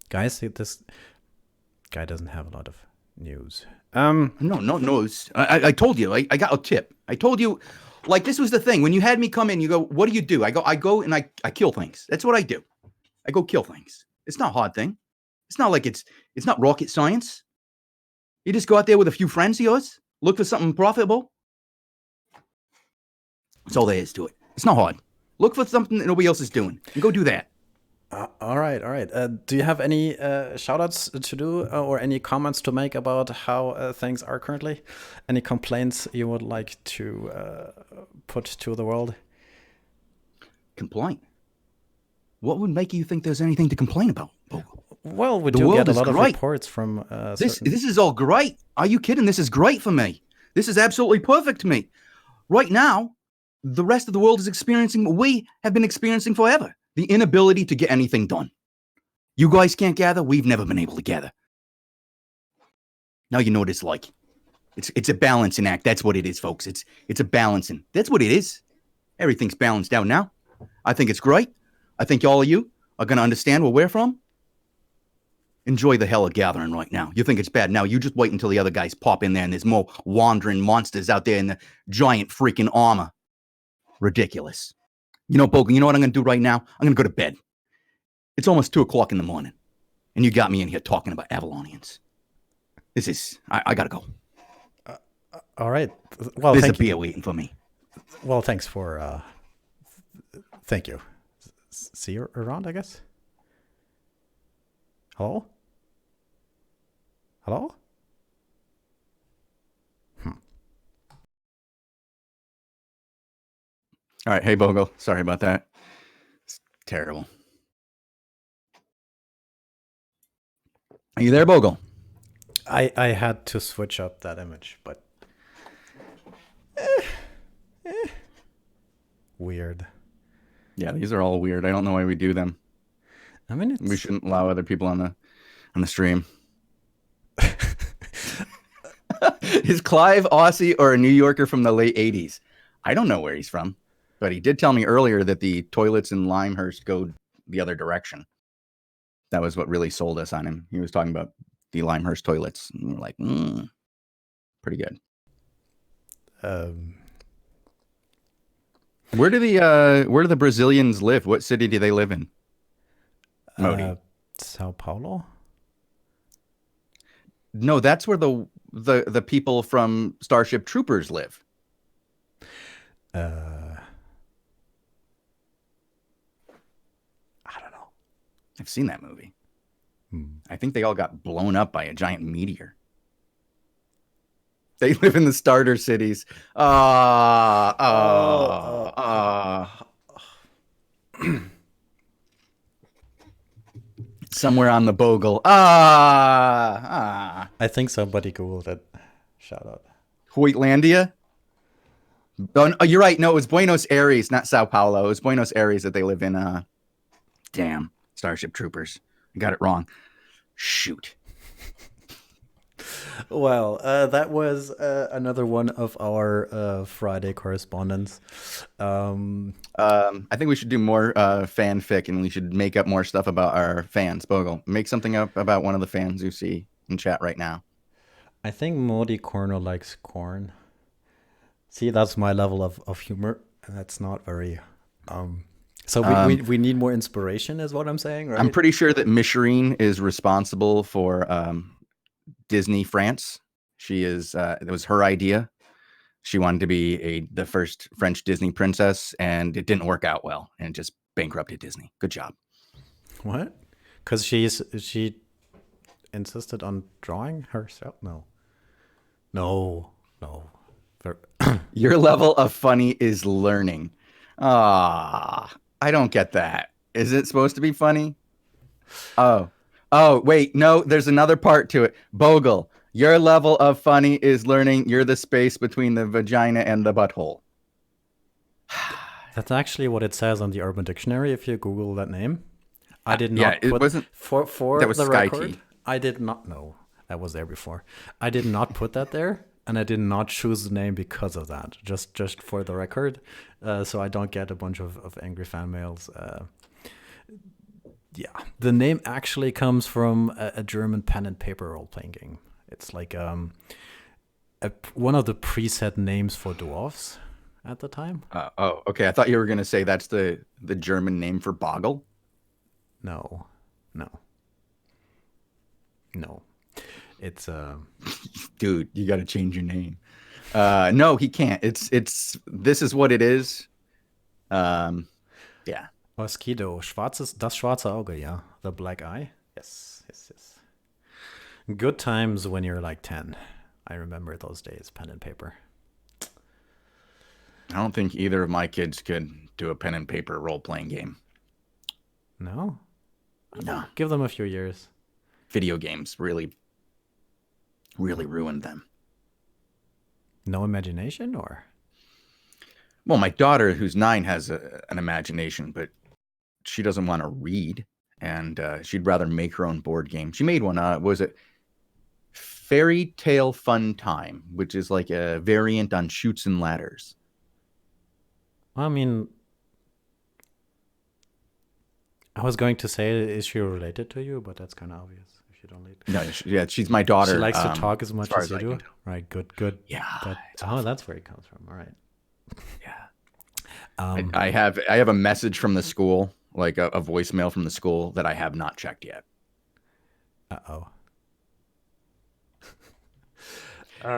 Guys, this guy doesn't have a lot of news. No news. I told you. I got a tip. I told you. Like, this was the thing. When you had me come in, you go, what do you do? I go and I kill things. That's what I do. I go kill things. It's not a hard thing. It's not like it's not rocket science. You just go out there with a few friends of yours, look for something profitable. That's all there is to it. It's not hard. Look for something that nobody else is doing and go do that. All right. Do you have any shout-outs to do or any comments to make about how things are currently? Any complaints you would like to put to the world? Complaint? What would make you think there's anything to complain about? Well, we do get a lot of reports from... This is all great. Are you kidding? This is great for me. This is absolutely perfect to me. Right now, the rest of the world is experiencing what we have been experiencing forever. The inability to get anything done. You guys can't gather. We've never been able to gather. Now you know what it's like. It's a balancing act. That's what it is, folks. It's a balancing. That's what it is. Everything's balanced out now. I think it's great. I think all of you are going to understand where we're from. Enjoy the hell of gathering right now. You think it's bad now. You just wait until the other guys pop in there and there's more wandering monsters out there in the giant freaking armor. Ridiculous. You know, Bogul, you know what I'm going to do right now? I'm going to go to bed. It's almost 2 o'clock in the morning. And you got me in here talking about Avalonians. I got to go. All right. Well, there's a beer waiting for me. Well, thanks for, thank you. See you around, I guess. Hello? Hello? All right. Hey, Bogul. Sorry about that. It's terrible. Are you there, Bogul? I had to switch up that image, but... Weird. Yeah, these are all weird. I don't know why we do them. I mean, we shouldn't allow other people on the stream. Is Clive Aussie or a New Yorker from the late 80s? I don't know where he's from. But he did tell me earlier that the toilets in Limehurst go the other direction. That was what really sold us on him. He was talking about the Limehurst toilets. And we're like, pretty good. Where do the Brazilians live? What city do they live in? Modi. Sao Paulo? No, that's where the people from Starship Troopers live. I've seen that movie. I think they all got blown up by a giant meteor. They live in the starter cities. Somewhere on the Bogul. I think somebody Googled it. Shout out. Hoytlandia? Oh, no, you're right. No, it was Buenos Aires, not Sao Paulo. It was Buenos Aires that they live in. Damn, Starship Troopers. I got it wrong. Shoot. Well, that was another one of our Friday correspondence. I think we should do more fanfic, and we should make up more stuff about our fans. Bogle, make something up about one of the fans you see in chat right now. I think Modi Corno likes corn. See, that's my level of humor. That's not very. So we need more inspiration, is what I'm saying, right? I'm pretty sure that Micheline is responsible for Disney France. She is. It was her idea. She wanted to be the first French Disney princess, and it didn't work out well, and just bankrupted Disney. Good job. What? Because she insisted on drawing herself? No. Your level of funny is learning. I don't get that. Is it supposed to be funny? Oh, wait, no, there's another part to it. Bogle, your level of funny is learning. You're the space between the vagina and the butthole. That's actually what it says on the Urban Dictionary if you Google that name. I did not Yeah, it put wasn't for that was the Sky record. Tea. I did not know that was there before. I did not put that there, and I did not choose the name because of that. Just for the record, so I don't get a bunch of angry fan mails. Yeah, the name actually comes from a German pen and paper role playing game. It's like one of the preset names for dwarfs at the time. Okay. I thought you were gonna say that's the German name for Boggle. No. It's Dude, you got to change your name. No, he can't. It's this is what it is. Yeah. Oskido, das schwarze Auge, yeah. The black eye. Yes. Good times when you're like 10. I remember those days, pen and paper. I don't think either of my kids could do a pen and paper role-playing game. No? No. Give them a few years. Video games really ruined them. No imagination, or? Well, my daughter, who's 9, has an imagination, but she doesn't want to read, and she'd rather make her own board game. She made one. Was it Fairy Tale Fun Time, which is like a variant on Chutes and Ladders. I mean, I was going to say, is she related to you? But that's kind of obvious if you don't lead. No, yeah, she's my daughter. She likes to talk as much as you do. Right, good. Yeah. That's where it comes from. All right. Yeah. I have a message from the school, like a voicemail from the school that I have not checked yet. Uh-oh.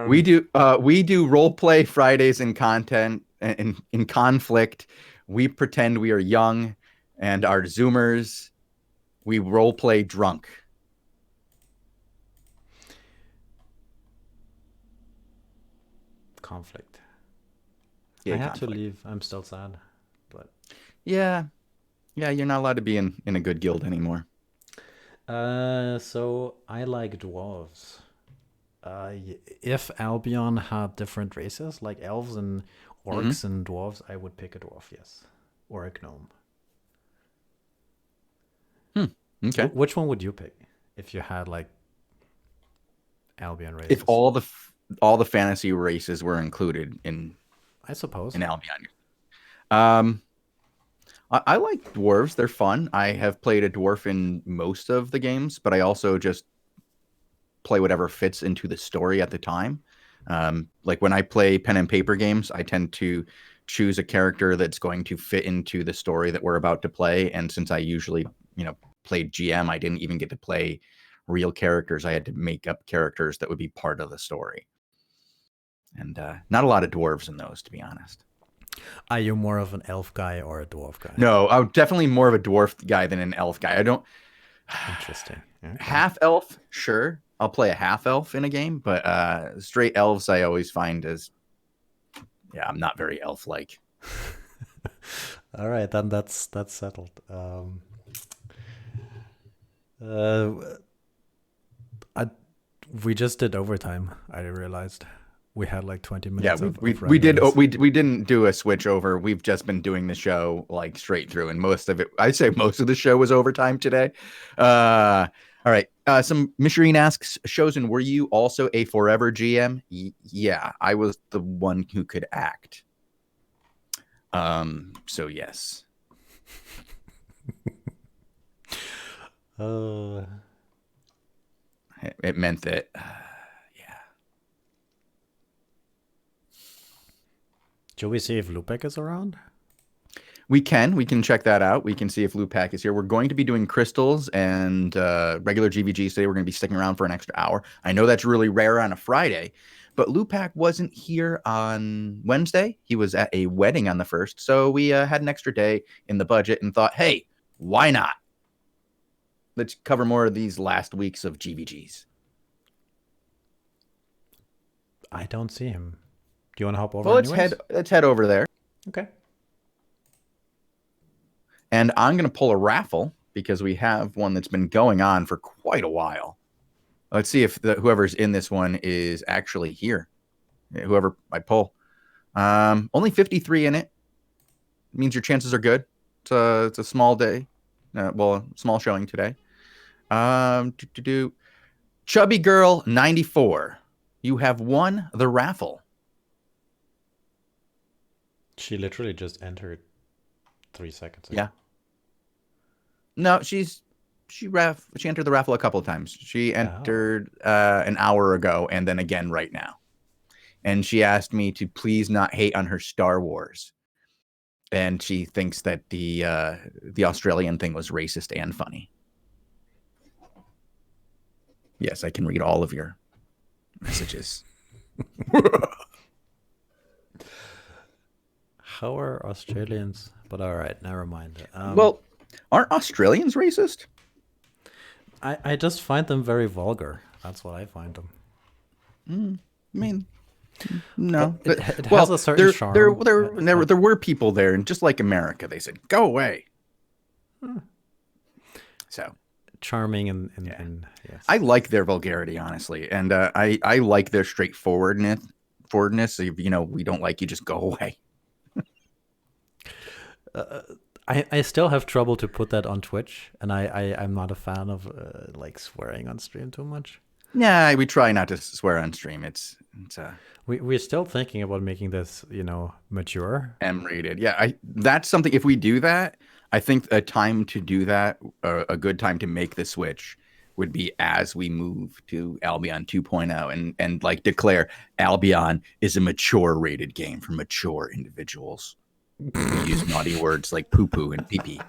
We do role play Fridays in content in conflict. We pretend we are young and are Zoomers. We role play drunk. Conflict. Yeah, I had to leave. I'm still sad, but yeah, you're not allowed to be in a good guild anymore. So I like dwarves. If Albion had different races, like elves and orcs and dwarves, I would pick a dwarf, yes. Or a gnome. Okay. Which one would you pick if you had like Albion races? If all the fantasy races were included in, I suppose, in Albion. I like dwarves. They're fun. I have played a dwarf in most of the games, but I also just play whatever fits into the story at the time. Like when I play pen and paper games, I tend to choose a character that's going to fit into the story that we're about to play. And since I usually, played GM, I didn't even get to play real characters. I had to make up characters that would be part of the story. And not a lot of dwarves in those, to be honest. Are you more of an elf guy or a dwarf guy? No, I'm definitely more of a dwarf guy than an elf guy. I don't. Interesting. Okay. Half elf, sure. I'll play a half elf in a game, but straight elves I always find as, I'm not very elf like. All right, then that's settled. We just did overtime. I realized we had like 20 minutes. Yeah, of we regulars. we didn't do a switch over. We've just been doing the show like straight through, and most of it, I'd say most of the show was overtime today. All right. Some Mishireen asks, Shozen, were you also a forever GM? Yeah, I was the one who could act. So yes. It meant that, yeah. Should we see if Lupek is around? We can check that out. We can see if Lupac is here. We're going to be doing crystals and regular GVGs today. We're going to be sticking around for an extra hour. I know that's really rare on a Friday, but Lupac wasn't here on Wednesday. He was at a wedding on the 1st. So we had an extra day in the budget and thought, hey, why not? Let's cover more of these last weeks of GVGs. I don't see him. Do you want to hop over? Well, let's head over there. Okay. And I'm going to pull a raffle because we have one that's been going on for quite a while. Let's see if whoever's in this one is actually here. Whoever I pull. Only 53 in it. It means your chances are good. It's a small day. Small showing today. Chubby Girl 94. You have won the raffle. She literally just entered 3 seconds ago. Yeah. No, she entered the raffle a couple of times. She entered an hour ago and then again right now. And she asked me to please not hate on her Star Wars. And she thinks that the Australian thing was racist and funny. Yes, I can read all of your messages. How are Australians? But all right, never mind. Well, aren't Australians racist? I just find them very vulgar. That's what I find them. I mean, no. It has a certain charm. There were people there, and just like America, they said, go away. So charming and yes. I like their vulgarity, honestly, and I like their straightforwardness. So, we don't like you, just go away. I still have trouble to put that on Twitch, and I'm not a fan of like swearing on stream too much. Yeah, we try not to swear on stream. We're still thinking about making this, mature. M-rated. Yeah, that's something. If we do that, I think a time to do that, or a good time to make the switch, would be as we move to Albion 2.0 and like declare Albion is a mature rated game for mature individuals. We use naughty words like poo-poo and pee-pee.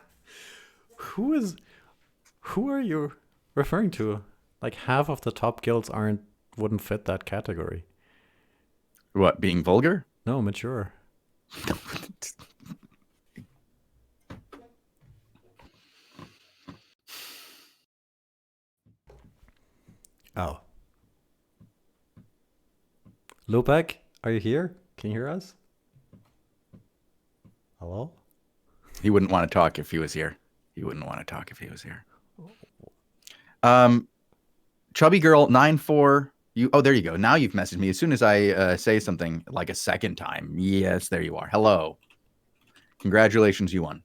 Who are you referring to? Like half of the top guilds wouldn't fit that category. What, being vulgar? No, mature. Oh. Lupek, are you here? Can you hear us? Hello? He wouldn't want to talk if he was here. Chubby Girl 94. There you go. Now you've messaged me as soon as I say something like a second time. Yes, there you are. Hello. Congratulations, you won.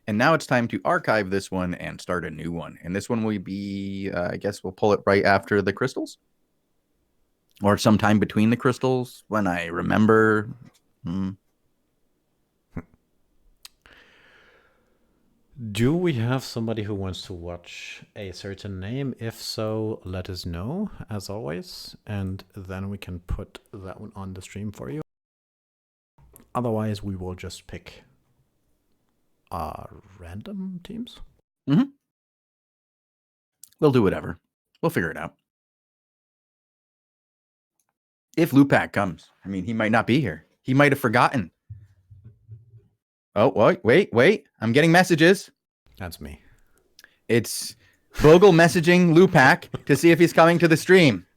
And now it's time to archive this one and start a new one. And this one will be, I guess we'll pull it right after the crystals. Or sometime between the crystals when I remember. Do we have somebody who wants to watch a certain name? If so, let us know, as always. And then we can put that one on the stream for you. Otherwise, we will just pick random teams. We'll do whatever. We'll figure it out. If Lupac comes, I mean, he might not be here. He might have forgotten. Oh, wait. I'm getting messages. That's me. It's Bogul messaging Lupac to see if he's coming to the stream.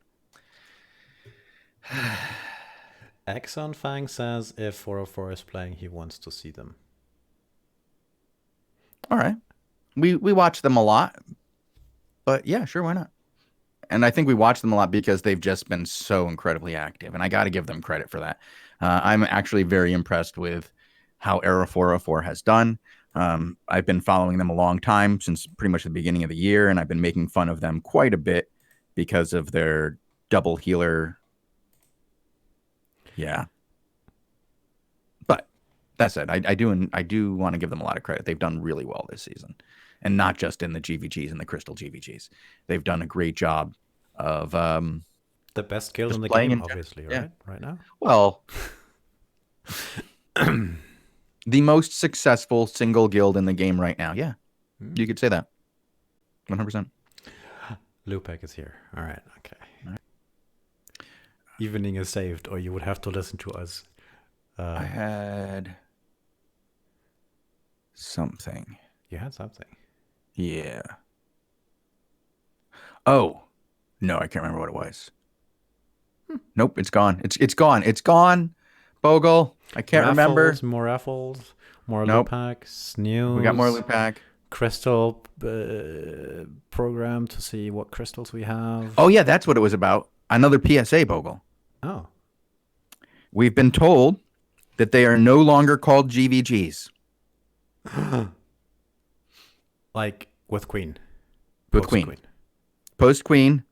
Exxon Fang says if 404 is playing, he wants to see them. All right. We watch them a lot. But yeah, sure, why not? And I think we watch them a lot because they've just been so incredibly active, and I got to give them credit for that. I'm actually very impressed with how Era 404 has done. I've been following them a long time, since pretty much the beginning of the year, and I've been making fun of them quite a bit because of their double healer. Yeah. But that said, I do want to give them a lot of credit. They've done really well this season. And not just in the GVGs and the Crystal GVGs. They've done a great job of the best guild in the game, obviously, yeah. right now. Well, the most successful single guild in the game right now. Yeah, you could say that. 100%. Lupek is here. All right, okay. All right. Evening is saved, or you would have to listen to us. I had something. You had something. Yeah. Oh, no, I can't remember what it was. Nope, it's gone. It's gone. It's gone. Bogul, I can't remember. More raffles, more nope. loot packs, news. We got more loot pack. Crystal program to see what crystals we have. Oh yeah, that's what it was about. Another PSA, Bogul. Oh. We've been told that they are no longer called GVGs. Like with Queen. With Queen. Post Queen.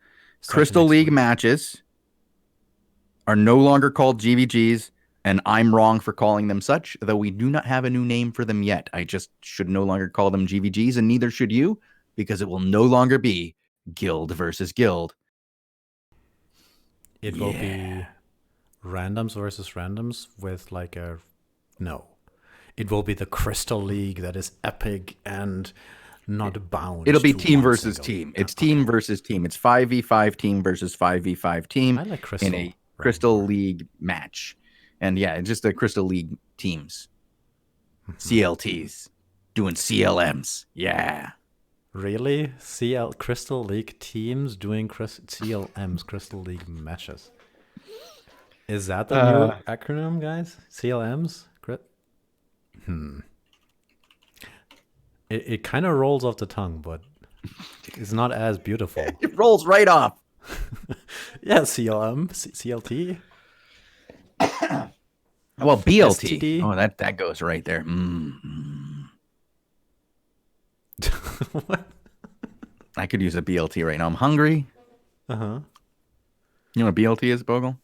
Crystal League matches are no longer called GVGs, and I'm wrong for calling them such, though we do not have a new name for them yet. I just should no longer call them GVGs, and neither should you, because it will no longer be guild versus guild. It will be randoms versus randoms with like a... No. It will be the Crystal League that is epic and not bound. It'll be team versus team. It's team versus team. It's 5v5 team versus 5v5 team. I like Crystal in a Crystal League match. And yeah, it's just the Crystal League teams. CLTs. Doing CLMs. Yeah. Really? Crystal League teams doing CLMs, Crystal League matches. Is that the new acronym, guys? CLMs? It kind of rolls off the tongue, but it's not as beautiful. It rolls right off. Yeah, CLM, CLT. Well, BLT. STD. Oh, that goes right there. What? I could use a BLT right now. I'm hungry. Uh-huh. You know what BLT is, Bogul?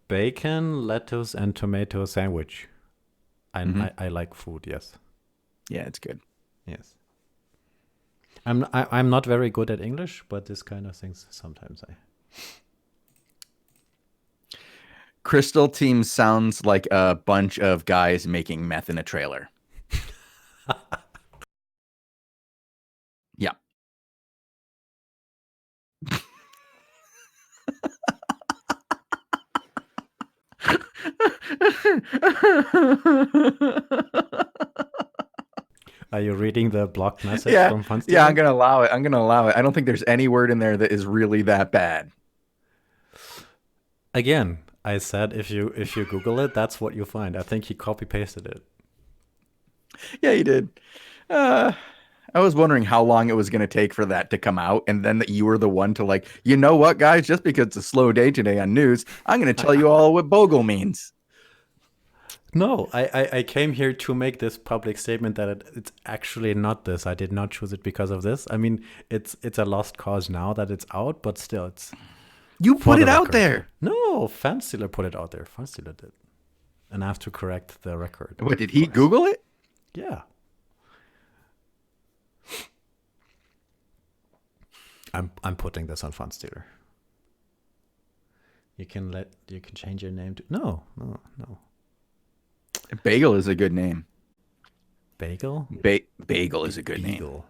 Bacon, lettuce, and tomato sandwich. I like food, yes. Yeah, it's good. Yes. I'm not very good at English, but this kind of things sometimes Crystal Team sounds like a bunch of guys making meth in a trailer. Yeah. Are you reading the blocked message from Funstealer? Yeah, I'm gonna allow it. I don't think there's any word in there that is really that bad. Again, I said if you Google it, that's what you find. I think he copy pasted it. Yeah, he did. I was wondering how long it was going to take for that to come out, and then that you were the one to like, you know what, guys? Just because it's a slow day today on news, I'm going to tell you all what Bogul means. No, I came here to make this public statement that it's actually not this. I did not choose it because of this. I mean, it's a lost cause now that it's out, but still, it's... You put it out there. No, Fanstealer put it out there. Fanstealer did. And I have to correct the record. What, did he Google it? Yeah. I'm putting this on Fanstealer. You can change your name to... No. Bagel is a good name. Bagel? Bagel is a good name.